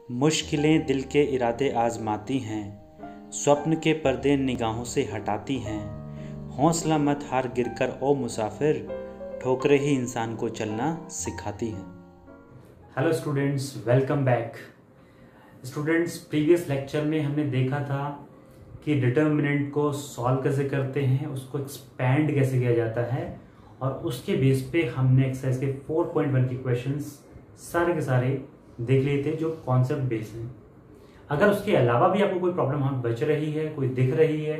मुश्किलें दिल के इरादे आजमाती हैं, स्वप्न के पर्दे निगाहों से हटाती हैं। हौसला मत हार गिरकर ओ मुसाफिर, ठोकरें ही इंसान को चलना सिखाती हैं। Hello students, welcome back. Students, previous lecture में हमने देखा था कि डिटर्मिनेंट को सॉल्व कैसे करते हैं, उसको एक्सपैंड कैसे किया जाता है, और उसके बेस पे हमने एक्सरसाइज के 4.1 के क्वेश्चंस सारे के सारे देख लिए थे जो कॉन्सेप्ट बेस हैं। अगर उसके अलावा भी आपको कोई प्रॉब्लम हम बच रही है, कोई दिख रही है,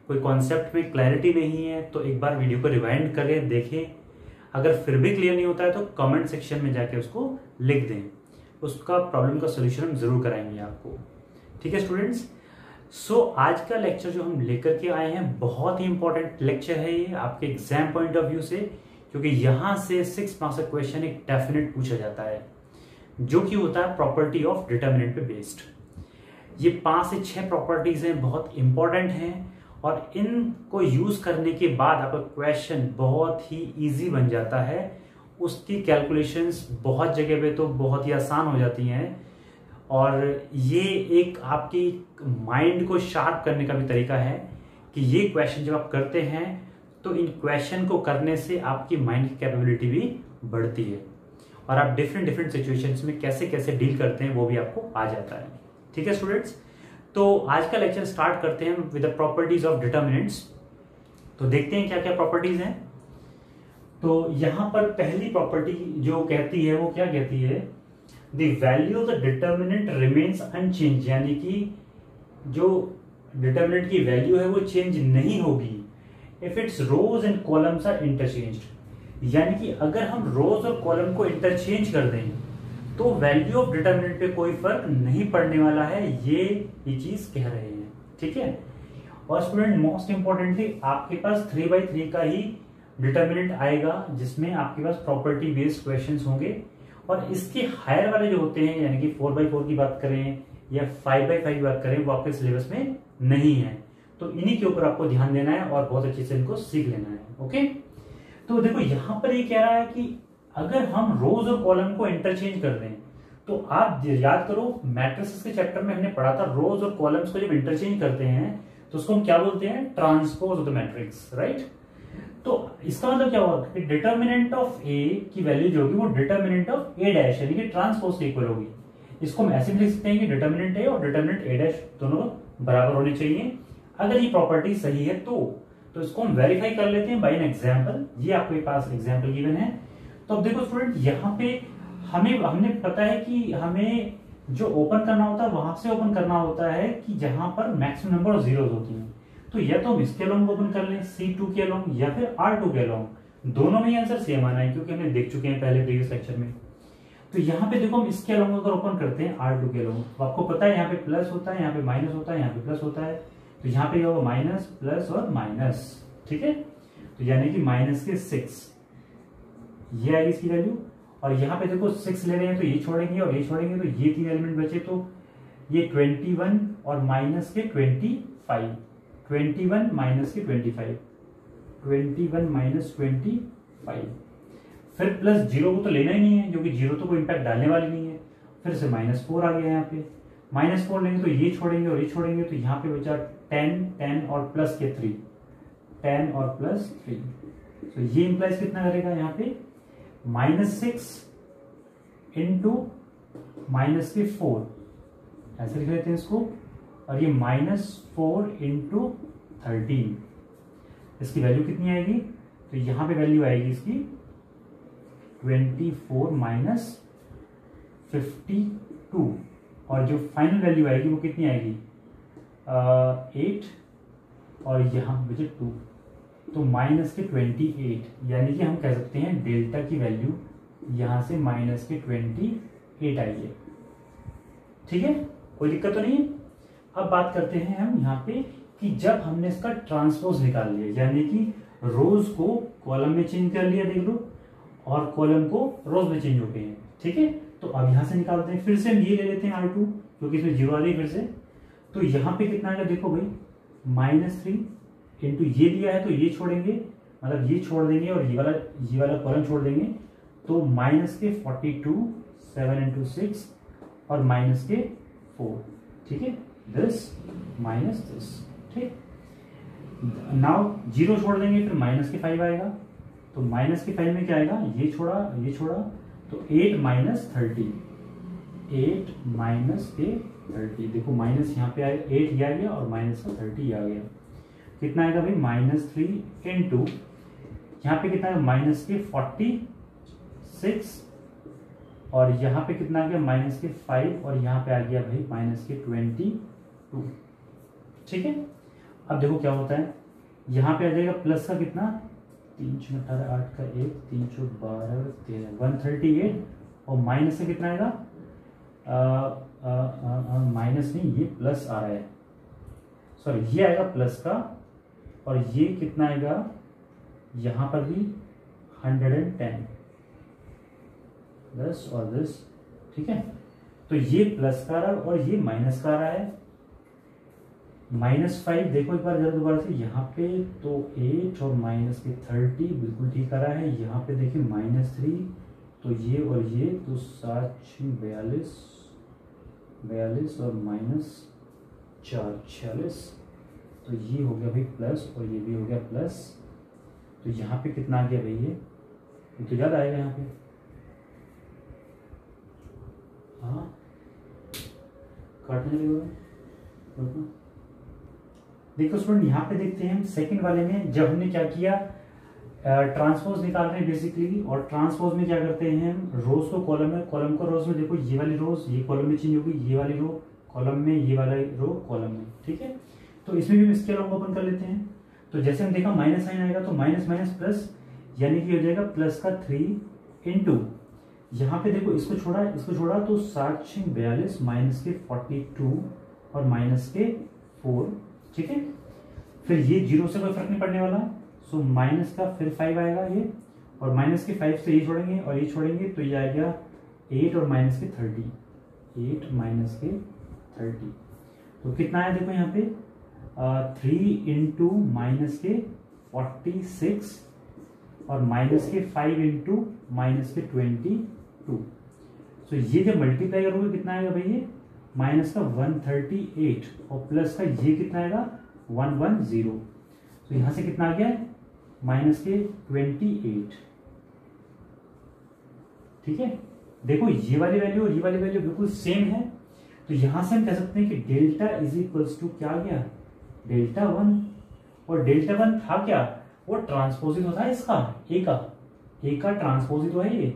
कोई कॉन्सेप्ट में क्लैरिटी नहीं है, तो एक बार वीडियो को रिवाइंड करें, देखें। अगर फिर भी क्लियर नहीं होता है तो कमेंट सेक्शन में जाके उसको लिख दें, उसका प्रॉब्लम का सोल्यूशन हम जरूर कराएंगे आपको। ठीक है स्टूडेंट्स, सो आज का लेक्चर जो हम लेकर के आए हैं बहुत ही इंपॉर्टेंट लेक्चर है ये आपके एग्जाम पॉइंट ऑफ व्यू से, क्योंकि यहां से 6 मार्क्स का क्वेश्चन एक डेफिनेट पूछा जाता है जो कि होता है प्रॉपर्टी ऑफ डिटर्मिनेंट पे बेस्ड। ये 5 से 6 प्रॉपर्टीज हैं, बहुत इंपॉर्टेंट हैं, और इनको यूज करने के बाद आपका क्वेश्चन बहुत ही इजी बन जाता है। उसकी कैलकुलेशंस बहुत जगह पे तो बहुत ही आसान हो जाती हैं, और ये एक आपकी माइंड को शार्प करने का भी तरीका है कि ये क्वेश्चन जब आप करते हैं तो इन क्वेश्चन को करने से आपकी माइंड की कैपेबिलिटी भी बढ़ती है, और आप डिफरेंट सिचुएशंस में कैसे कैसे डील करते हैं वो भी आपको आ जाता है। ठीक है स्टूडेंट्स, तो आज का लेक्चर स्टार्ट करते हैं with the properties of determinants. तो देखते हैं क्या क्या प्रॉपर्टीज हैं। तो यहां पर पहली प्रॉपर्टी जो कहती है वो क्या कहती है, the value of the determinant remains unchange, यानी कि जो डिटर्मिनेंट की वैल्यू है वो चेंज नहीं होगी if its rows and columns are interchanged. यानी कि अगर हम रोज और कॉलम को इंटरचेंज कर दें तो वैल्यू ऑफ डिटर्मिनेंट पे कोई फर्क नहीं पड़ने वाला है, ये चीज कह रहे हैं। ठीक है, और स्टूडेंट मोस्ट इंपॉर्टेंटली आपके पास 3x3 का ही डिटर्मिनेंट आएगा जिसमें आपके पास प्रॉपर्टी बेस्ड क्वेश्चंस होंगे, और इसके हायर वाले जो होते हैं यानी कि 4x4 की बात करें या 5x5 की बात करें वो आपके सिलेबस में नहीं है। तो इन्हीं के ऊपर आपको ध्यान देना है और बहुत अच्छे से इनको सीख लेना है। ओके, तो देखो यहां पर ये कह रहा है कि अगर हम रोज और कॉलम को इंटरचेंज कर दें, तो आप याद करो मैट्रिसेस के चैप्टर में हमने पढ़ा था रोज और कॉलम्स को जब इंटरचेंज करते हैं तो उसको हम क्या बोलते हैं, transpose of the matrix, right. तो इसका मतलब क्या होगा कि डिटर्मिनेंट ऑफ ए की वैल्यू जो होगी वो डिटर्मिनेंट ऑफ ए डैश यानी कि ट्रांसपोज के इक्वल होगी। इसको हम ऐसे भी लिख सकते हैं कि डिटर्मिनेंट ए और डिटर्मिनेंट ए डैश दोनों बराबर होने चाहिए। अगर ये प्रॉपर्टी सही है तो इसको हम वेरीफाई कर लेते हैं बाय एन एग्जांपल। ये आपके पास एग्जांपल गिवन है। तो अब देखो स्टूडेंट, यहाँ पे हमने पता है कि हमें जो ओपन करना होता है वहां से ओपन करना होता है कि जहां पर मैक्सिमम नंबर ऑफ जीरोस होती हैं। तो या तो हम इसके अलोंग ओपन कर लें C2 के अलोंग या फिर R2 के अलोंग, दोनों में आंसर सेम आना है क्योंकि हमने देख चुके हैं पहले प्रीवियस लेक्चर में। तो यहाँ पे देखो हम इसके अलोंग अगर ओपन करते हैं R2 के अलोंग, तो आपको पता है यहाँ पे प्लस होता है, यहाँ पे माइनस होता है, यहाँ पे प्लस होता है, तो यहाँ पे होगा माइनस प्लस और माइनस। ठीक है, तो यानी कि माइनस के 6 ये आएगी इसकी वैल्यू, और यहाँ पे देखो 6 ले रहे हैं तो ये छोड़ेंगे और ये छोड़ेंगे तो ये 3 एलिमेंट बचे, तो ये 21 और माइनस के 25, 21 माइनस के 25, 21 माइनस 25, फिर प्लस 0 को तो लेना ही नहीं है क्योंकि 0 तो कोई इंपैक्ट डालने वाली नहीं है। फिर से -4 आ गया, यहाँ पे -4 लेंगे तो ये छोड़ेंगे और ये छोड़ेंगे, तो यहाँ पे बचा 10 और प्लस के 3, 10 और प्लस 3, तो ये इंप्लाइज कितना करेगा यहाँ पे -6 इंटू माइनस के 4, ऐसे लिख लेते हैं इसको, और ये -4 इंटू 13, इसकी वैल्यू कितनी आएगी, तो यहां पे वैल्यू आएगी इसकी 24 माइनस 52, और जो फाइनल वैल्यू आएगी वो कितनी आएगी 8, और यहां बचे 2, तो माइनस के 28, यानी कि हम कह सकते हैं डेल्टा की वैल्यू यहां से माइनस के 28 आई है। ठीक है, कोई दिक्कत तो नहीं है। अब बात करते हैं हम यहाँ पे कि जब हमने इसका ट्रांसपोज निकाल लिया, यानी कि रोज को कॉलम में चेंज कर लिया, देख लो, और कॉलम को रोज में चेंज हो गए हैं। ठीक है, तो अब यहां से निकालते हैं, फिर से हम ये ले लेते हैं R2 क्योंकि इसमें 0 आ रही है फिर से, तो यहाँ पे कितना आएगा देखो भाई, -3 इंटू ये दिया है तो ये छोड़ेंगे, मतलब ये छोड़ देंगे और ये वाला कॉलम छोड़ देंगे, तो माइनस के 42, 7 इंटू 6 और माइनस के 4, ठीक है, दिस माइनस दिस, ठीक। नाउ 0 छोड़ देंगे, फिर माइनस के 5 आएगा, तो माइनस के 5 में क्या आएगा, ये छोड़ा तो 8 माइनस 30, 8 माइनस के 30, देखो माइनस यहाँ पे आएगा, 8 ये आ गया और माइनस का 30 आ गया, कितना आएगा भाई, -3 इंटू यहाँ पे कितना है, माइनस के 46 और यहाँ पे कितना आ गया, माइनस के 5 और यहाँ पे आ गया भाई माइनस के 22, ठीक है। अब देखो क्या होता है, यहाँ पे आ जाएगा प्लस का कितना, 3 × 18 8 का 1, 3 × 12 13 138 और माइनस से कितना आएगा, माइनस नहीं, ये प्लस आ रहा है, सॉरी ये आएगा प्लस का और ये कितना आएगा, यहां पर भी 110 दस और दस, ठीक है। तो ये प्लस का रहा और ये माइनस का रहा है, -5 देखो एक बार जरा दोबारा से यहाँ पे, तो 8 और माइनस के 30 बिल्कुल ठीक आ रहा है, यहाँ पे देखिए -3, तो ये और ये, तो 7 42 और -4 46, तो ये हो गया भाई प्लस और ये भी हो गया प्लस, तो यहाँ पे कितना आ गया भाई, ये तो याद आएगा यहाँ पे, हाँ काटने लगे। देखो स्टूडेंट यहाँ पे देखते हैं हम सेकंड वाले में, जब हमने क्या किया, ट्रांसपोज निकाल रहे हैं बेसिकली, और ट्रांसपोज में क्या करते हैं हम, रोज को कॉलम में, कॉलम को रोज में, देखो ये वाली रोज ये कॉलम में चेंज होगी, ये वाली रो कॉलम में, ये वाला रो कॉलम में, ठीक है। तो इसमें भी हम स्केल ओपन कर लेते हैं, तो जैसे हम देखा माइनस साइन आएगा तो माइनस माइनस प्लस, यानी कि हो जाएगा प्लस का 3 इंटू, यहाँ पे देखो इसको छोड़ा तो 7 × 42 माइनस के 42 और माइनस के 4, ठीक है। फिर ये 0 से कोई फर्क नहीं पड़ने वाला, सो माइनस का फिर 5 आएगा ये, और माइनस के 5 से ये छोड़ेंगे और ये छोड़ेंगे, तो ये आएगा 8 और माइनस के 30, 8 माइनस के 30, तो कितना आया देखो यहाँ पे 3 इंटू माइनस के 46 और माइनस के 5 इंटू माइनस के 22, तो ये जब मल्टीप्लाई करोगे कितना आएगा भाई, ये माइनस का 138 और प्लस का ये कितना आएगा 110, तो यहां से कितना आ गया, माइनस के 28, ठीक है। देखो ये वाली वैल्यू और ये वाली वैल्यू बिल्कुल सेम है, तो यहां से हम कह सकते हैं कि डेल्टा इज इक्वल्स टू क्या आ गया, डेल्टा 1, और डेल्टा 1 था क्या, वो ट्रांसपोजिट होता है इसका, ए का ट्रांसपोजिट है ये,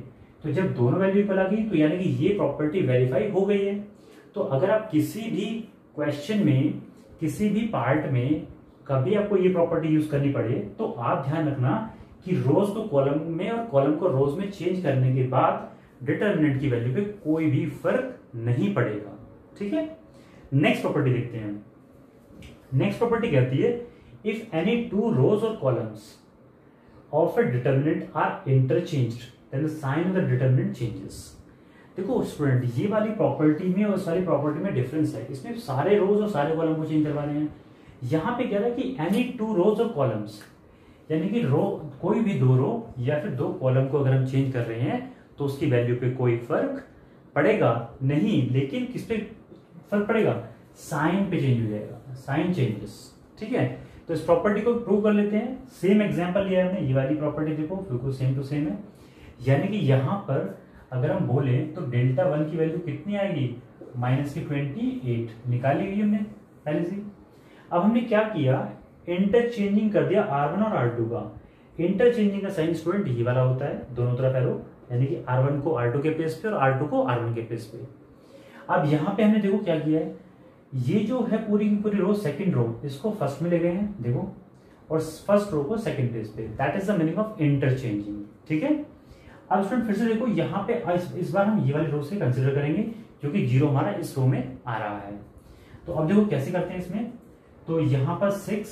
तो जब दोनों वैल्यू इक्वल आ गई तो यानी कि ये प्रॉपर्टी वेरीफाई हो गई है। तो अगर आप किसी भी क्वेश्चन में, किसी भी पार्ट में कभी आपको ये प्रॉपर्टी यूज करनी पड़े, तो आप ध्यान रखना कि रोज को कॉलम में और कॉलम को रोज में चेंज करने के बाद डिटर्मिनेंट की वैल्यू पे कोई भी फर्क नहीं पड़ेगा, ठीक है। नेक्स्ट प्रॉपर्टी देखते हैं। नेक्स्ट प्रॉपर्टी कहती है, इफ एनी 2 रोज और columns of a determinant are interchanged then the sign of the determinant changes. देखो स्टूडेंट, ये वाली प्रॉपर्टी में और सारी प्रॉपर्टी में डिफरेंस है, इसमें सारे रोज और सारे कॉलम को चेंज करवा रहे हैं। यहाँ पे कह रहा है कि एनी 2 रोज और कॉलम्स, यानी कि रो, कोई भी 2 रो या फिर 2 कॉलम को अगर हम चेंज कर रहे हैं तो उसकी वैल्यू पे कोई फर्क पड़ेगा नहीं, लेकिन किस पे फर्क पड़ेगा, साइन पे चेंज हो जाएगा, साइन चेंजेस, ठीक है। तो इस प्रॉपर्टी को प्रूव कर लेते हैं। सेम एग्जांपल लिया हमने, ये वाली प्रॉपर्टी देखो बिल्कुल सेम टू सेम है, यानी कि यहां पर अगर हम बोले तो डेल्टा 1 की वैल्यू कितनी आएगी, माइनस की 28 निकाली हुई हमने पहले से। अब हमने क्या किया, इंटरचेंजिंग कर दिया R1 और R2 का। इंटरचेंजिंग का साइन स्टूडेंट ये वाला होता है, दोनों तरफ एरो, यानी कि R1 को R2 के पेज पे और R2 को R1 के पेज पे। अब यहाँ पे हमने देखो क्या किया है, ये जो है पूरी की पूरी रो, सेकंड रो, इसको फर्स्ट में ले गए हैं देखो, और फर्स्ट रो को सेकंड पेज पे। That is the meaning of interchanging, ठीक है। अब स्टूडेंट फिर से देखो यहाँ पे इस बार हम ये वाली रो से कंसिडर करेंगे, क्योंकि 0 हमारा इस रो में आ रहा है। तो अब देखो कैसे करते हैं इसमें, तो यहाँ पर 6,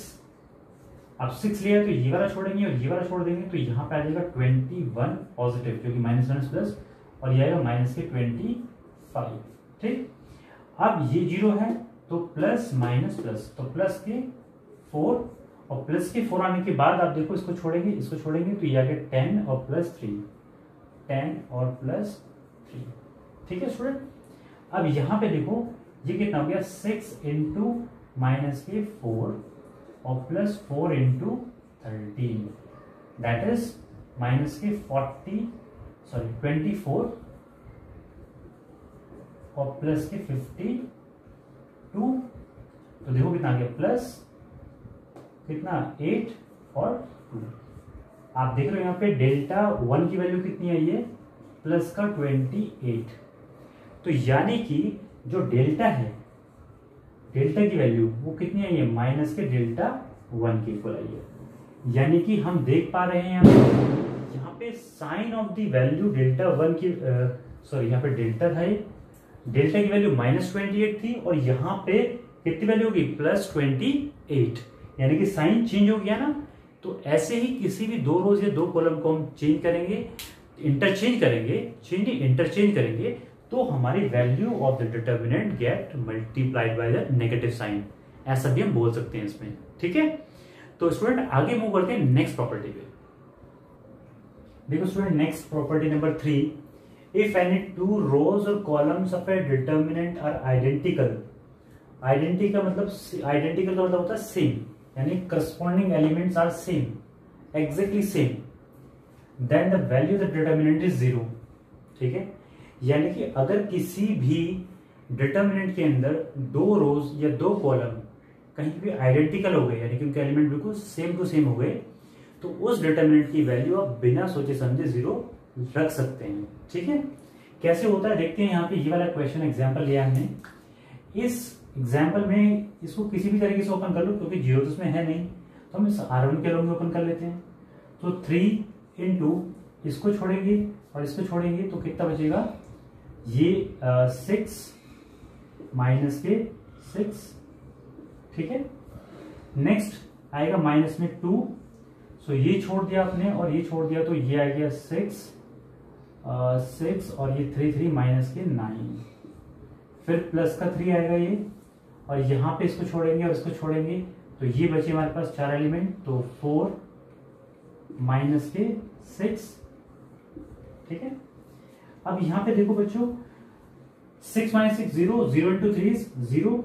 अब 6 लिया तो ये वाला छोड़ेंगे और ये वाला छोड़ देंगे, तो यहाँ पे आ जाएगा 21 पॉजिटिव, क्योंकि माइनस माइनस प्लस, और ये आएगा माइनस के 25, ठीक। अब ये 0 है तो प्लस माइनस प्लस, तो प्लस के 4, और प्लस के 4 आने के बाद आप देखो इसको छोड़ेंगे तो ये आ गया 10 और प्लस 3, 10 और प्लस 3, ठीक है स्टूडेंट। अब यहाँ पे देखो ये कितना हो गया 6 इंटू माइनस के 4 और plus 4 into 13 that is minus के 24 और प्लस के 52। तो देखो कितना आ गया प्लस कितना 8 और 2। आप देख रहे हो यहाँ पे डेल्टा 1 की वैल्यू कितनी आई है प्लस का 28। तो यानी कि जो डेल्टा है डेल्टा की वैल्यू वो कितनी आई है माइनस के डेल्टा 1 के इक्वल आई है। यानी कि हम देख पा रहे हैं यहाँ पे sign of the value delta 1 की सॉरी यहाँ पे डेल्टा था डेल्टा की वैल्यू -28 थी और यहाँ पे कितनी वैल्यू होगी +28 यानी कि साइन चेंज हो गया ना। तो ऐसे ही किसी भी दो रोज या दो कॉलम को हम चेंज करेंगे इंटरचेंज करेंगे तो हमारी value of the determinant get multiplied by the negative sign, ऐसा भी हम बोल सकते हैं इसमें। ठीक है, तो स्टूडेंट आगे मूव करते हैं नेक्स्ट प्रॉपर्टी पे। देखो student next property number 3, if any two rows और columns of a determinant are identical का मतलब होता है सेम, यानी corresponding elements are same, exactly same, then the value of the determinant is 0। ठीक है, यानी कि अगर किसी भी डिटर्मिनेंट के अंदर दो रोज या दो कॉलम कहीं भी आइडेंटिकल हो गए, यानी कि उनके एलिमेंट बिल्कुल सेम टू सेम हो गए, तो उस डिटर्मिनेंट की वैल्यू आप बिना सोचे समझे 0 रख सकते हैं। ठीक है, कैसे होता है देखते हैं। यहाँ पे ये वाला क्वेश्चन एग्जाम्पल लिया हमने। इस एग्जाम्पल में इसको किसी भी तरीके से ओपन कर लो क्योंकि 0 तो इसमें है नहीं, तो हम इस R1 के लोग में ओपन कर लेते हैं। तो 3 इंटू इसको छोड़ेंगे और इसको छोड़ेंगे तो कितना बचेगा, ये 6 माइनस के 6। ठीक है, नेक्स्ट आएगा माइनस में 2, सो ये छोड़ दिया आपने और ये छोड़ दिया तो ये आ गया 6 और ये 3 माइनस के 9, फिर प्लस का 3 आएगा ये, और यहाँ पे इसको छोड़ेंगे और इसको छोड़ेंगे तो ये बचे हमारे पास 4 एलिमेंट, तो 4 माइनस के 6। ठीक है, अब यहाँ पे देखो बच्चों 6 माइनस 6 0 इंटू 3 0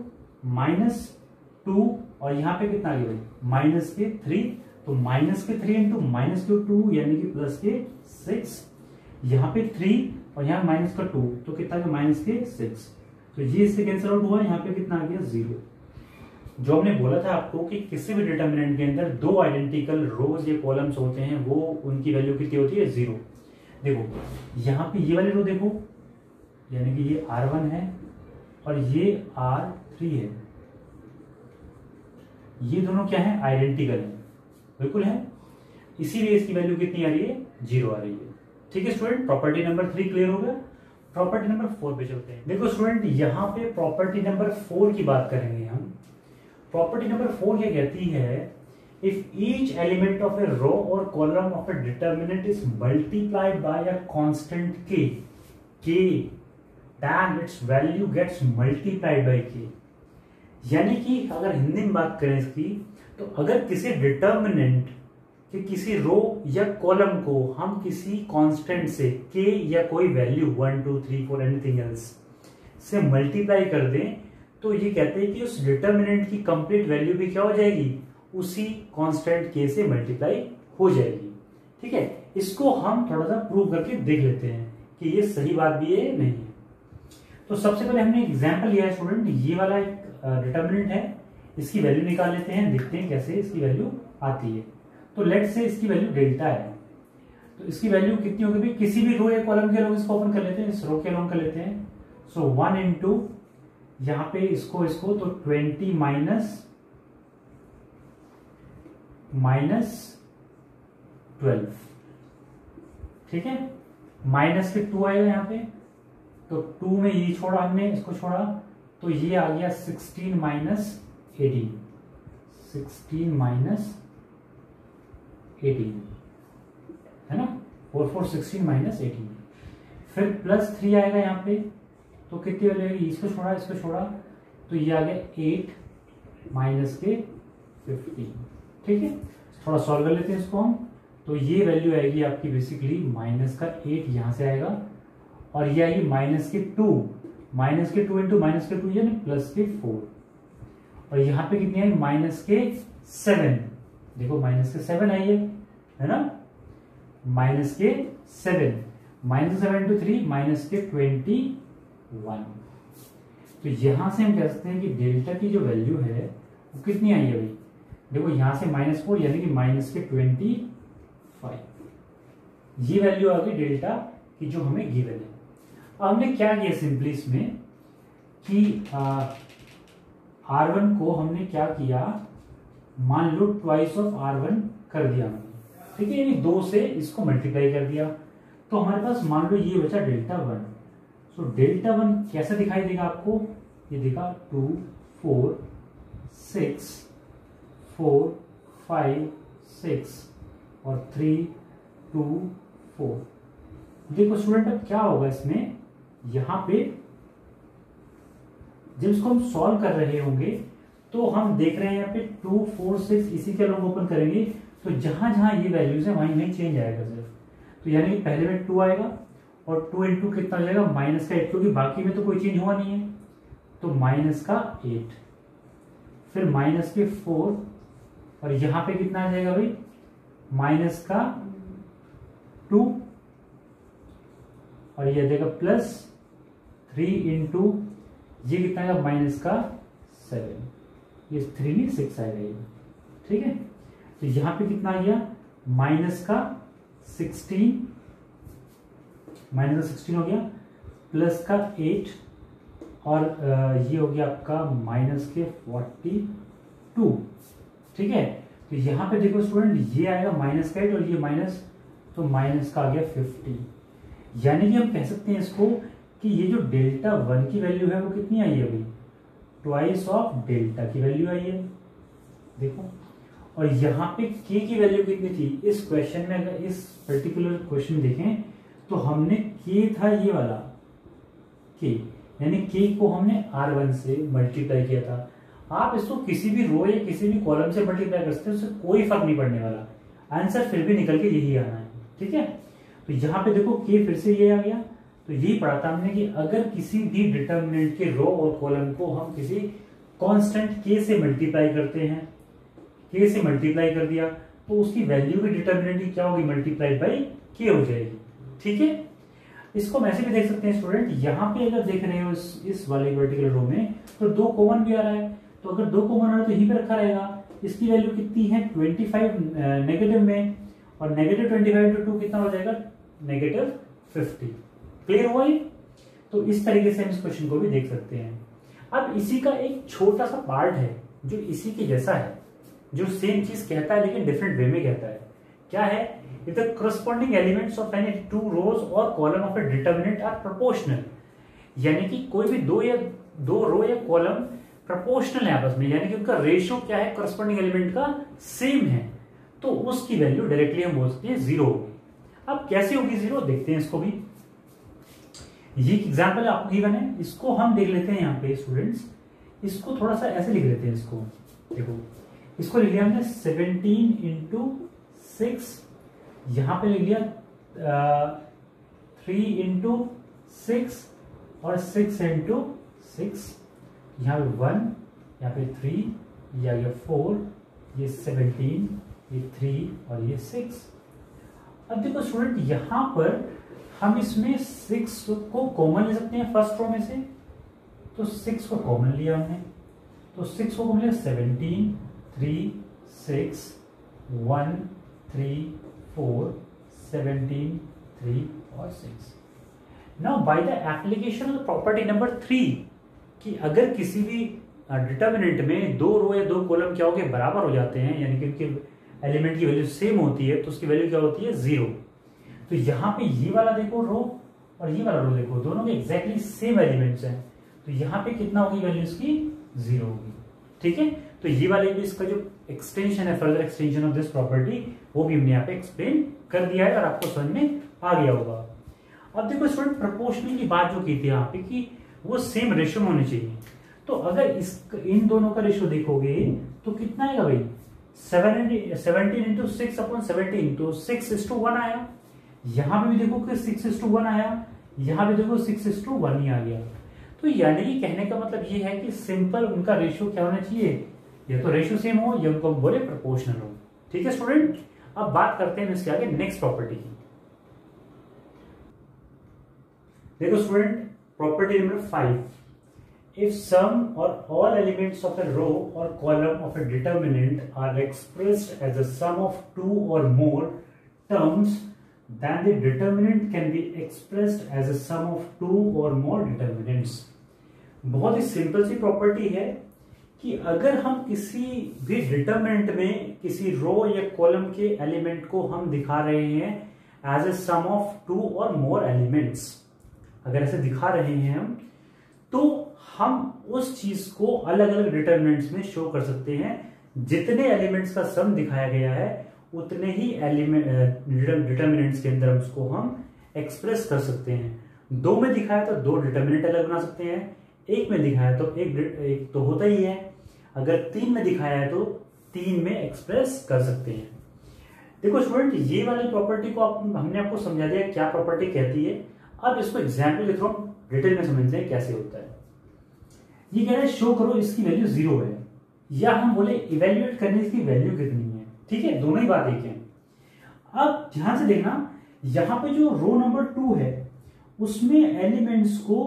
माइनस 2 और यहाँ पे कितना आ गया माइनस के 3, तो माइनस के 3 इंटू माइनस के 2 यानी कि प्लस के 6, यहाँ पे 3 और यहाँ माइनस का 2 तो कितना गया माइनस के 6, तो ये इससे कैंसिल आउट हुआ। यहाँ पे कितना आ गया 0। जो हमने बोला था आपको कि किसी भी डिटर्मिनेंट के अंदर दो आइडेंटिकल रोज या कॉलम्स होते हैं वो उनकी वैल्यू कितनी होती है 0। देखो यहाँ पे ये वाली रो देखो, यानी कि ये R1 है और ये R3 है, ये दोनों क्या है आइडेंटिकल है, बिल्कुल है, इसीलिए इसकी वैल्यू कितनी आ रही है 0 आ रही है। ठीक है स्टूडेंट, प्रॉपर्टी नंबर 3 क्लियर हो गया। प्रॉपर्टी नंबर 4 पे चलते हैं। देखो स्टूडेंट यहाँ पे प्रॉपर्टी नंबर 4 की बात करेंगे हम। प्रॉपर्टी नंबर 4 क्या कहती है, इफ ईच एलिमेंट ऑफ ए रो और column of a determinant is multiplied by a constant k then its value gets multiplied by k। यानी कि अगर हिंदी में बात करें इसकी, तो अगर किसी डिटर्मिनेंट कि किसी रो या कॉलम को हम किसी कांस्टेंट से k या कोई वैल्यू 1 2 3 4 एनीथिंग एल्स से मल्टीप्लाई कर दें, तो ये कहते हैं कि उस डिटर्मिनेंट की कंप्लीट वैल्यू भी क्या हो जाएगी, उसी कांस्टेंट k से मल्टीप्लाई हो जाएगी। ठीक है, इसको हम थोड़ा सा प्रूव करके देख लेते हैं कि ये सही बात भी है नहीं है। तो सबसे पहले हमने एग्जांपल लिया है स्टूडेंट, ये वाला एक डिटर्मिनेंट है, इसकी वैल्यू निकाल लेते हैं, देखते हैं कैसे इसकी वैल्यू आती है। तो लेट्स से इसकी वैल्यू डेल्टा है, तो इसकी वैल्यू कितनी होगी, किसी भी रो या कॉलम के लोग इसको ओपन कर लेते हैं, इस रो के लोग कर लेते हैं। सो 1 इंटू यहाँ पे इसको तो 20 माइनस 12। ठीक है, माइनस के 2 आएगा यहाँ पे, तो 2 में ये छोड़ा हमने, इसको छोड़ा तो ये आ गया 16 माइनस 18, 16 माइनस 18 है ना, 4 4 16 माइनस 18। फिर प्लस 3 आएगा यहाँ पे, तो कितनी वैल्यू आएगी, इसको छोड़ा तो ये आ गया 8 माइनस के 15। ठीक है, थोड़ा सॉल्व कर लेते हैं इसको हम, तो ये वैल्यू आएगी आपकी बेसिकली माइनस का 8 यहां से आएगा, और ये आएगी माइनस के 2, माइनस के 2 इंटू माइनस के 2 यानी प्लस के 4, और यहाँ पे कितनी आई माइनस के 7, देखो माइनस के 7 आई है ना, माइनस के 7, माइनस 7 इंटू 3 माइनस के 21। तो यहां से हम कह सकते हैं कि डेल्टा की जो वैल्यू है वो कितनी आई है भाई, देखो यहां से -4 यानी कि माइनस के 25, ये वैल्यू आ गई डेल्टा की जो हमें गिवन है। अब हमने क्या किया सिंपली इसमें कि R1 को हमने क्या किया, मान लो ट्वाइस ऑफ R1 कर दिया हमने, ठीक है, यानी 2 से इसको मल्टीप्लाई कर दिया, तो हमारे पास मान लो ये बचा डेल्टा 1। सो डेल्टा 1 कैसा दिखाई देगा आपको, ये देखा 2 4 6 4 5 6 और 3 2 4। देखो स्टूडेंट अब क्या होगा इसमें, यहां पे जब इसको हम सॉल्व कर रहे होंगे तो हम देख रहे हैं यहाँ पे 2 4 6 इसी के लोग ओपन करेंगे, तो जहां जहां ये वैल्यूज है वहीं वहीं चेंज आएगा सिर्फ, तो यानी कि पहले में 2 आएगा और 2 इंटू कितना जाएगा माइनस का 8, क्योंकि बाकी में तो कोई चेंज हुआ नहीं है, तो माइनस का 8, फिर माइनस के 4, और यहां पे कितना आ जाएगा भाई माइनस का 2, और ये देगा प्लस 3 इंटू ये कितना आएगा माइनस का 7, ये 3 नहीं 6 आएगा ये, ठीक है। तो यहां पे कितना आ गया माइनस का 16, माइनस का 16 हो गया, प्लस का 8, और ये हो गया आपका माइनस के 42, ठीक है। तो यहां पे देखो स्टूडेंट ये आएगा माइनस का 8 और ये माइनस, तो माइनस का आ गया 50, यानी कि हम कह सकते हैं इसको कि ये जो डेल्टा 1 की वैल्यू है वो कितनी आई है भाई, ट्वाइस ऑफ डेल्टा की वैल्यू आई है, देखो। और यहाँ पे k की वैल्यू कितनी थी इस क्वेश्चन में, अगर इस पर्टिकुलर क्वेश्चन देखें तो हमने k था ये वाला k, यानी k को हमने R1 से मल्टीप्लाई किया था। आप इसको किसी भी रो या किसी भी कॉलम से मल्टीप्लाई कर सकते हैं, उससे कोई फर्क नहीं पड़ने वाला, आंसर फिर भी निकल के यही आना है, ठीक है। तो यहाँ पे देखो k फिर से ये आ गया, तो यही पढ़ा था हमने कि अगर किसी भी डिटर्मिनेंट के रो और कॉलम को हम किसी कांस्टेंट k से मल्टीप्लाई करते हैं, k से मल्टीप्लाई कर दिया तो उसकी वैल्यू की डिटर्मिनेंट की क्या होगी, मल्टीप्लाइड बाई k हो जाएगी, ठीक है। इसको वैसे भी देख सकते हैं स्टूडेंट, यहाँ पे अगर देख रहे हो इस वाले पर्टिकुलर रो में तो 2 कॉमन भी आ रहा है, तो अगर 2 कॉमन आ रहा है तो यहीं पे रखा रहेगा। इसकी वैल्यू कितनी है 25 नेगेटिव में, और नेगेटिव 25 टू 2 कितना हो जाएगा नेगेटिव 50, क्लियर हुआ ये। तो इस तरीके से हम इस क्वेश्चन को भी देख सकते हैं। अब इसी का एक छोटा सा पार्ट है जो इसी के जैसा है, जो सेम चीज कहता है लेकिन डिफरेंट वे में कहता है। क्या है, if the corresponding elements of any two rows or column of a determinant are proportional, यानी कि कोई भी दो रो या कॉलम प्रोपोर्शनल है आपस में, यानी कि उनका रेशियो क्या है करस्पॉन्डिंग एलिमेंट का सेम है, तो उसकी वैल्यू डायरेक्टली हम बोल सकते हैं 0 होगी। अब कैसे होगी 0 देखते हैं इसको भी। ये एग्जाम्पल आपको गिवन है, इसको हम देख लेते हैं यहाँ पे स्टूडेंट्स, इसको थोड़ा सा ऐसे लिख लेते हैं। इसको देखो, इसको लिख लिया हमने 17 इंटू 6, यहाँ पे लिख लिया 3 इंटू 6 और 6 इंटू 6, यहाँ पे 1, यहाँ पे 3, ये आ गया 4, ये 17, ये 3 और ये 6। अब देखो स्टूडेंट, यहाँ पर हम इसमें 6 को कॉमन ले सकते हैं फर्स्ट रो में से, तो 6 को कॉमन लिया हमने, तो 6 को कॉमन लिया 17, 3, 6, 1, 3, 4, 17, 3 और 6। Now by the application of property number 3 कि अगर किसी भी डिटर्मिनेंट में 2 रो या 2 कॉलम क्या हो गए बराबर हो जाते हैं, यानी कि उनके एलिमेंट की वैल्यू सेम होती है, तो उसकी वैल्यू क्या होती है 0। तो यहाँ पे ये वाला देखो रो और ये वाला रो देखो, दोनों के एग्जैक्टली सेम एलिमेंट्स हैं, तो यहाँ पे कितना होगी वैल्यू इसकी 0 होगी, ठीक है। तो ये वाले भी इसका जो एक्सटेंशन है, further extension of this property, वो भी हमने यहाँ पे एक्सप्लेन कर दिया है और आपको समझ में आ गया होगा। अब देखो स्टूडेंट, प्रोपोर्शनल की बात जो की थी यहाँ पे कि वो सेम रेशियो में होने चाहिए, तो अगर इन दोनों का रेशियो देखोगे तो कितना आएगा भाई 17 इंटू 6 अपॉन 17, तो 6:1 आया। यहाँ पे भी देखो कि 6:1 आया, यहाँ पे देखो 6:1 ही आ गया। तो यानी कि कहने का मतलब ये है कि सिंपल उनका रेशियो क्या होना चाहिए, या तो रेशियो सेम हो या उनको बोले प्रोपोर्शनल हो। ठीक है स्टूडेंट, अब बात करते हैं इसके आगे नेक्स्ट प्रॉपर्टी की। देखो student, property number 5, if sum or all elements of a row or column of a determinant are expressed as a sum of two or more terms, then the determinant can be expressed as a sum of two or more determinants। बहुत ही simple सी property है कि अगर हम किसी भी determinant में किसी रो या कॉलम के एलिमेंट को हम दिखा रहे हैं as a sum of two और मोर एलिमेंट्स, अगर ऐसे दिखा रहे हैं हम, तो हम उस चीज को अलग अलग डिटरमिनेंट्स में शो कर सकते हैं। जितने एलिमेंट्स का सम दिखाया गया है उतने ही डिटरमिनेंट्स के अंदर उसको हम एक्सप्रेस कर सकते हैं। दो में दिखाया तो दो डिटरमिनेंट अलग बना सकते हैं, एक में दिखाया तो एक तो होता ही है, अगर तीन में दिखाया है तो तीन में एक्सप्रेस कर सकते हैं। देखो स्टूडेंट, ये वाली प्रॉपर्टी को हमने आपको समझा दिया क्या प्रॉपर्टी कहती है। अब इसको एग्जाम्पल के थ्रू डिटेल में समझते हैं कैसे होता है। ये कह रहा है शो करो इसकी वैल्यू 0 है, या हम बोले इवेल्युएट करने इसकी वैल्यू कितनी है। ठीक है, दोनों ही बात एक है। अब ध्यान से देखना, यहां पे जो रो नंबर 2 है उसमें एलिमेंट्स को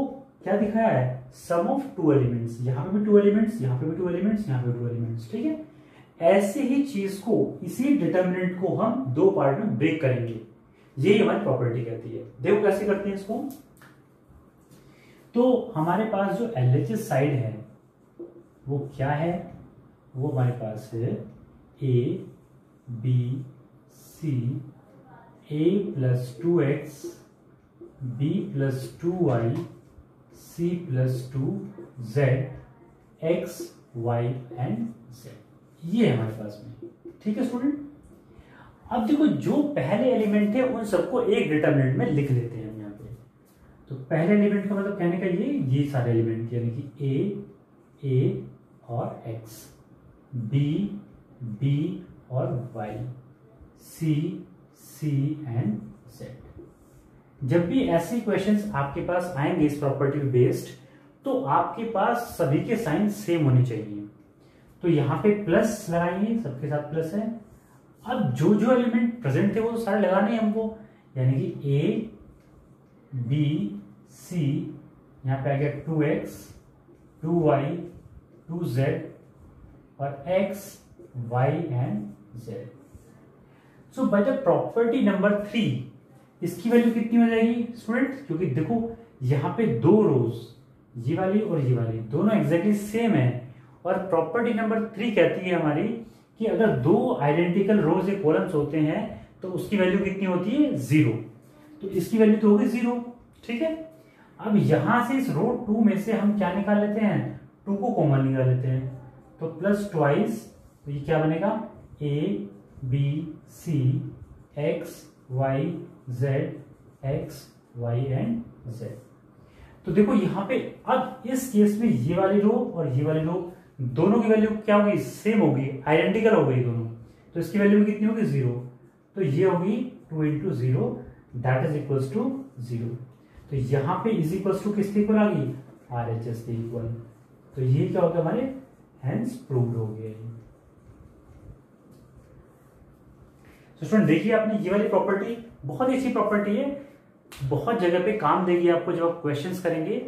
क्या दिखाया है, सम ऑफ टू एलिमेंट्स, यहां पे भी टू एलिमेंट्स, यहां पे भी टू एलिमेंट्स, यहां पे भी टू एलिमेंट्स। ठीक है, ऐसे ही चीज को, इसी डिटरमिनेंट को हम दो पार्ट में ब्रेक करेंगे, यही हमारी प्रॉपर्टी कहती है। देखो कैसे करते हैं इसको। तो हमारे पास जो LHS साइड है वो क्या है, वो हमारे पास है A B C A plus 2x B plus 2y C plus 2z x y and z, ये है हमारे पास में। ठीक है स्टूडेंट, अब देखो जो पहले एलिमेंट है उन सबको एक डिटरमिनेंट में लिख लेते हैं। तो पहले एलिमेंट का मतलब कहने का ये सारे एलिमेंट यानी कि A और X, B B और Y, C एंड Z। जब भी ऐसे क्वेश्चंस आपके पास आएंगे इस प्रॉपर्टी बेस्ड, तो आपके पास सभी के साइन सेम होने चाहिए। तो यहां पे प्लस लगाएंगे, सबके साथ प्लस है। अब जो जो एलिमेंट प्रेजेंट थे वो सारे लगाने हैं हमको, यानी कि A B C, यहां पे आ गया 2x 2y 2z और x y and z। So by the property number 3 इसकी वैल्यू कितनी हो जाएगी स्टूडेंट, क्योंकि देखो यहां पे दो रोज, ये वाली और ये वाली दोनों एग्जैक्टली सेम है, और प्रॉपर्टी नंबर 3 कहती है हमारी कि अगर दो आइडेंटिकल रोज या कॉलम्स होते हैं तो उसकी वैल्यू कितनी होती है, 0। तो इसकी वैल्यू तो होगी 0। ठीक है, अब यहां से इस रो 2 में से हम क्या निकाल लेते हैं, 2 को कॉमन निकाल लेते हैं, तो प्लस ट्वाइस, तो ये क्या बनेगा A B C X Y Z X Y and Z। तो देखो यहां पे अब इस केस में ये वाली रो और ये वाली रो दोनों की वैल्यू क्या होगी, सेम होगी, आइडेंटिकल हो गई दोनों। तो इसकी वैल्यू कितनी होगी, 0। तो ये होगी 2 into 0 that is equals to 0। तो यहां पे इज इक्वल्स टू किसके इक्वल आ गई, RHS के इक्वल। तो ये क्या होगा हमारे, हेंस प्रूव्ड हो गया। तो स्टूडेंट देखिए आपने ये वाली प्रॉपर्टी बहुत ही अच्छी प्रॉपर्टी है, बहुत जगह पे काम देगी आपको जब आप क्वेश्चंस करेंगे।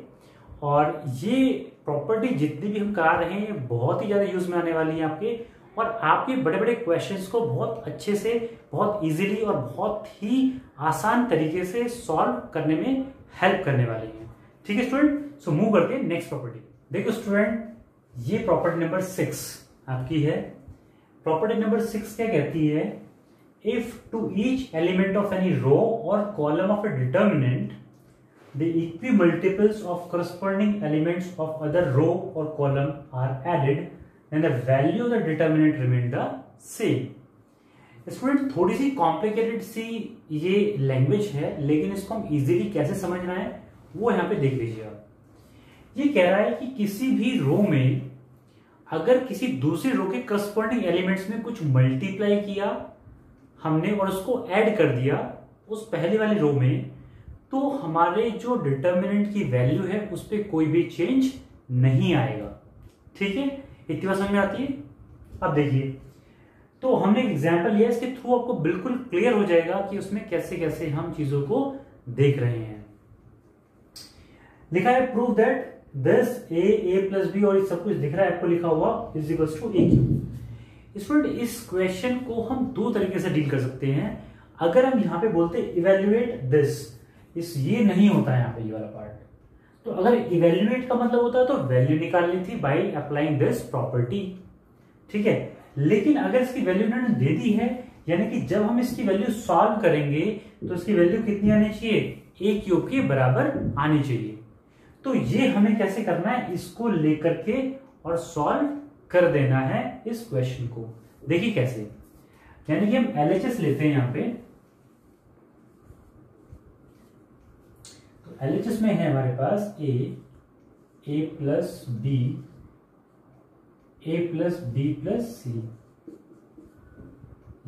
और ये प्रॉपर्टी जितनी भी हम करा रहे हैं बहुत ही ज्यादा यूज में आने वाली है आपके, और आपके बड़े बड़े क्वेश्चंस को बहुत अच्छे से, बहुत इजीली और बहुत ही आसान तरीके से सॉल्व करने में हेल्प करने वाली है। ठीक है स्टूडेंट, सो मूव करते हैं नेक्स्ट प्रॉपर्टी। देखो स्टूडेंट, ये प्रॉपर्टी नंबर 6 आपकी है। प्रॉपर्टी नंबर 6 क्या कहती है, if two each element of any row और column of a determinant the equimultiples of corresponding elements of other row or column are added, then the value of the determinant remain the same। Student थोड़ी सी complicated सी ये language है, लेकिन इसको हम easily कैसे समझना है वो यहाँ पे देख लीजिए आप। ये कह रहा है कि किसी भी रो में अगर किसी दूसरी रो के करस्पॉन्डिंग एलिमेंट्स में कुछ मल्टीप्लाई किया हमने और उसको ऐड कर दिया उस पहले वाली रो में, तो हमारे जो डिटर्मिनेंट की वैल्यू है उस पर कोई भी चेंज नहीं आएगा। ठीक है, इतनी बात समझ में आती है। अब देखिए, तो हमने एक एग्जांपल लिया, इसके थ्रू आपको बिल्कुल क्लियर हो जाएगा कि उसमें कैसे कैसे हम चीजों को देख रहे हैं। लिखा है prove that this a plus b और सब कुछ दिख रहा है आपको लिखा हुआ is equal to a q. Student, इस क्वेश्चन को हम दो तरीके से डील कर सकते हैं। अगर हम यहां पे बोलते इवेल्युएट दिस, इस ये नहीं होता है यहाँ पे ये वाला पार्ट, तो अगर इवेल्युएट का मतलब होता है तो वैल्यू निकालनी थी बाय अप्लाइंग दिस प्रॉपर्टी। ठीक है, लेकिन अगर इसकी वैल्यू इन्होंने दे दी है, यानी कि जब हम इसकी वैल्यू सॉल्व करेंगे तो इसकी वैल्यू कितनी आनी चाहिए, ए क्यूब के बराबर आनी चाहिए। तो ये हमें कैसे करना है, इसको लेकर के और सॉल्व कर देना है इस क्वेश्चन को। देखिए कैसे, यानी कि हम एलएचएस लेते हैं यहां पे, तो एलएचएस में है हमारे पास ए प्लस बी, ए प्लस बी प्लस सी,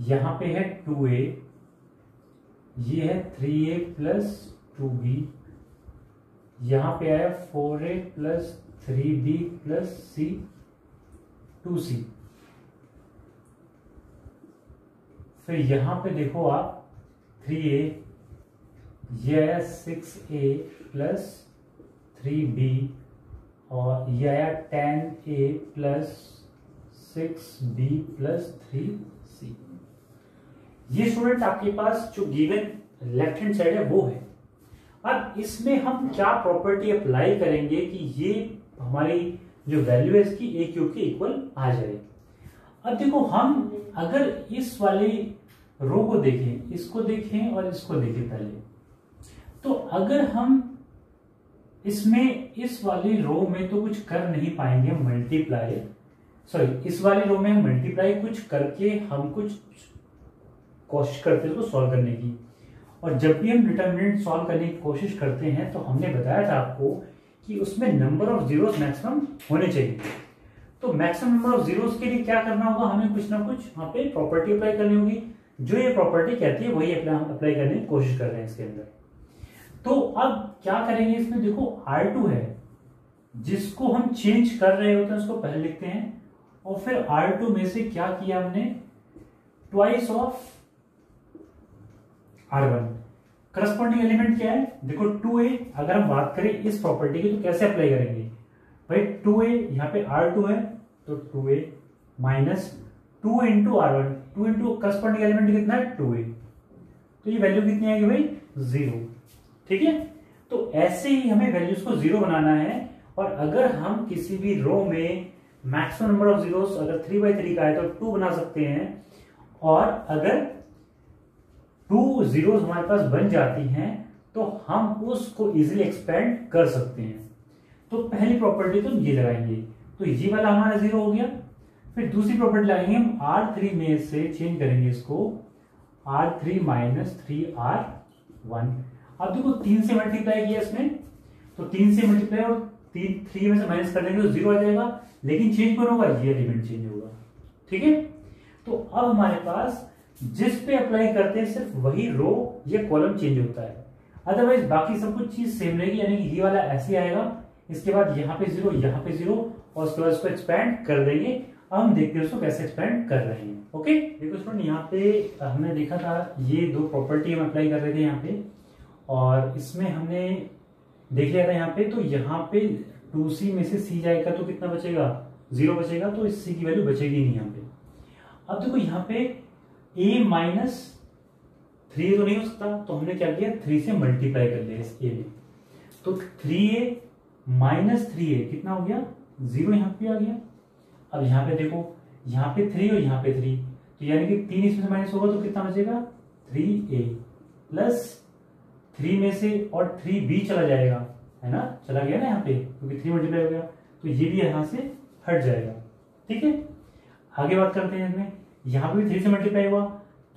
यहां पे है 2a, ये है 3a प्लस 2b, यहां पे आया 4a plus 3b plus c 2c। फिर यहां पे देखो आप 3a, ये आया 6a प्लस 3b और ये आया 10a plus 6b plus 3c। ये स्टूडेंट आपके पास जो गिवन लेफ्ट हैंड साइड है वो है। अब इसमें हम क्या प्रॉपर्टी अप्लाई करेंगे कि ये हमारी जो वैल्यू है इसकी ए क्यूब के इक्वल आ जाए। अब देखो, हम अगर इस वाली रो को देखें, इसको देखें और इसको देखें पहले, तो अगर हम इसमें इस वाली रो में तो कुछ कर नहीं पाएंगे मल्टीप्लाई, सॉरी इस वाली रो में मल्टीप्लाई कुछ करके हम कुछ कोशिश करते हैं उसको सॉल्व करने की। और जब भी हम डिटर्मिनेंट सॉल्व करने की कोशिश करते हैं तो हमने बताया था आपको कि उसमें नंबर ऑफ जीरोस मैक्सिमम होने चाहिए। तो मैक्सिमम नंबर ऑफ जीरोस के लिए क्या करना होगा, हमें कुछ ना कुछ वहां पे प्रॉपर्टी अप्लाई करनी होगी। जो ये प्रॉपर्टी कहती है वही अप्लाई करने की कोशिश कर रहे हैं इसके अंदर। तो अब क्या करेंगे, इसमें देखो R2 है जिसको हम चेंज कर रहे होते हैं, उसको पहले लिखते हैं और फिर R2 में से क्या किया हमने, twice of R1। Corresponding element क्या है, देखो 2a, अगर हम बात करें इस प्रॉपर्टी की तो कैसे अप्लाई करेंगे भाई, 2a यहाँ पे R2 है तो 2a minus 2 into R1, 2 into corresponding element कितना है 2a, तो ये वैल्यू कितनी आएगी भाई 0। ठीक है, तो ऐसे ही हमें वैल्यूज को 0 बनाना है। और अगर हम किसी भी रो में मैक्सिमम नंबर ऑफ जीरोस अगर 3/3 का है तो 2 बना सकते हैं, और अगर 2 जीरोस हमारे पास बन जाती हैं तो हम उसको इजीली एक्सपेंड कर सकते हैं। तो पहली प्रॉपर्टी तो ये लगाएंगे, तो ये वाला हमारा 0 हो गया। फिर दूसरी प्रॉपर्टी लगाएंगे हम, R3 में से चेंज करेंगे इसको R3 माइनस 3R1। अब देखो 3 से मल्टीप्लाई किया इसमें, तो 3 से मल्टीप्लाई और 3 में से माइनस कर देंगे तो 0 आ जाएगा, लेकिन चेंज कौन होगा, ये एलिमेंट चेंज होगा। ठीक है, तो अब हमारे पास जिस पे अप्लाई करते हैं सिर्फ वही रो या कॉलम चेंज होता है, अदरवाइज बाकी सब कुछ चीज सेम रहेगी। यानी कि ये वाला ऐसे आएगा, इसके बाद यहाँ पे 0, यहाँ पे 0 और उसके बाद इसको एक्सपेंड कर देंगे। अब हम देखते हैं उसको कैसे एक्सपेंड कर रहे हैं। ओके, देखो स्टूडेंट, यहाँ पे हमने देखा था ये दो प्रॉपर्टी हम अप्लाई कर रहे थे यहाँ पे, और इसमें हमने देख लिया था यहाँ पे, तो यहाँ पे 2c में से c जाएगा तो कितना बचेगा, 0 बचेगा, तो इस c की वैल्यू बचेगी नहीं यहाँ पे। अब देखो यहाँ पे a माइनस 3 तो नहीं हो सकता, तो हमने क्या किया 3 से मल्टीप्लाई कर लिया इस a में, तो 3a माइनस 3a कितना हो गया 0, यहाँ पे आ गया। अब यहाँ पे देखो, यहाँ पे 3 और यहाँ पे 3, तो यानी कि 3 इसमें से माइनस होगा तो कितना बचेगा 3a प्लस 3 में से और 3b चला जाएगा, है ना, चला गया ना यहाँ पे, क्योंकि 3 मल्टीप्लाई हो गया, तो ये भी यहाँ से हट जाएगा। ठीक है, आगे बात करते हैं इसमें, यहाँ पे भी 3 से मल्टीप्लाई हुआ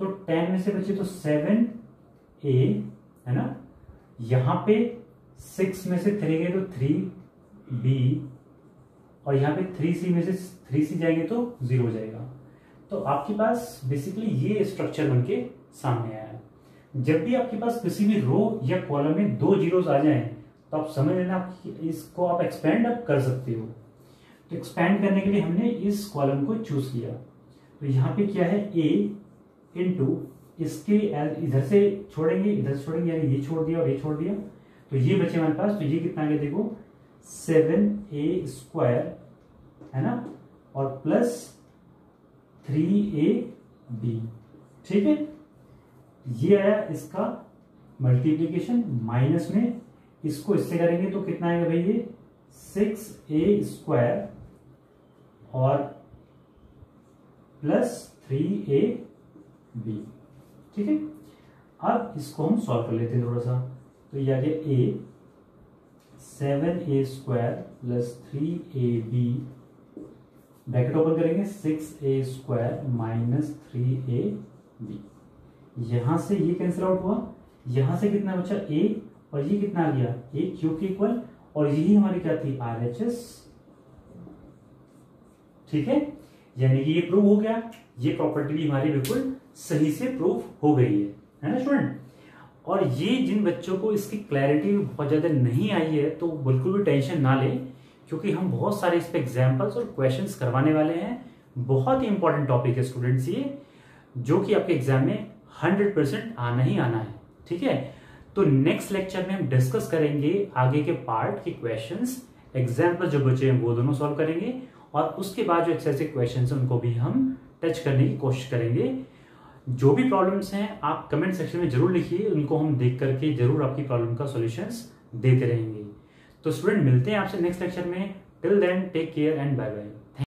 तो 10 में से बचे तो 7a, है ना, यहाँ पे 6 में से 3 गए तो 3b, और यहाँ पे 3c में से 3c जाएंगे तो 0 हो जाएगा। तो आपके पास बेसिकली ये स्ट्रक्चर बनके सामने आया है। जब भी आपके पास किसी भी रो या कॉलम में 2 जीरोस आ जाएं तो आप समझ लेना इसको आप एक्सपेंड अब कर सकते हो। तो एक्सपेंड करने के लिए हमने इस कॉलम को चूज किया। तो यहाँ पे क्या है a इंटू इसके इधर से छोड़ेंगे इधर से छोड़ेंगे, यानी ये छोड़ दिया और ये छोड़ दिया, तो ये बचे हमारे पास। तो ये कितना आ गया देखो 7a² है ना, और प्लस 3ab। ठीक है, ये आया इसका मल्टीप्लीकेशन। माइनस में इसको इससे करेंगे तो कितना आएगा भाई, ये 6a² और प्लस 3ab। ठीक है, अब इसको हम सॉल्व कर लेते हैं थोड़ा सा। तो ये आ गया a 7a² plus 3ab, bracket open करेंगे 6a² माइनस 3ab। यहां से ये कैंसिल आउट हुआ, यहां से कितना बचा a और ये कितना आ गया a क्यूब के इक्वल, और यही हमारी क्या थी RHS। ठीक है, यानी कि ये प्रूव हो गया, ये प्रॉपर्टी भी हमारी बिल्कुल सही से प्रूव हो गई है ना स्टूडेंट। और ये जिन बच्चों को इसकी क्लैरिटी बहुत ज्यादा नहीं आई है तो बिल्कुल भी टेंशन ना ले, क्योंकि हम बहुत सारे इस पे एग्जाम्पल्स और क्वेश्चंस करवाने वाले हैं। बहुत ही इंपॉर्टेंट टॉपिक है स्टूडेंट्स ये, जो कि आपके एग्जाम में 100% आना ही आना है। ठीक है, तो नेक्स्ट लेक्चर में हम डिस्कस करेंगे आगे के पार्ट के क्वेश्चंस, एग्जाम्पल जो बचे हैं वो दोनों सॉल्व करेंगे, और उसके बाद जो एक्सरसाइज क्वेश्चंस हैं उनको भी हम टच करने की कोशिश करेंगे। जो भी प्रॉब्लम्स हैं आप कमेंट सेक्शन में जरूर लिखिए, उनको हम देख करके जरूर आपकी प्रॉब्लम का सॉल्यूशंस देते रहेंगे। तो स्टूडेंट मिलते हैं आपसे नेक्स्ट लेक्चर में। Till then take care and bye bye.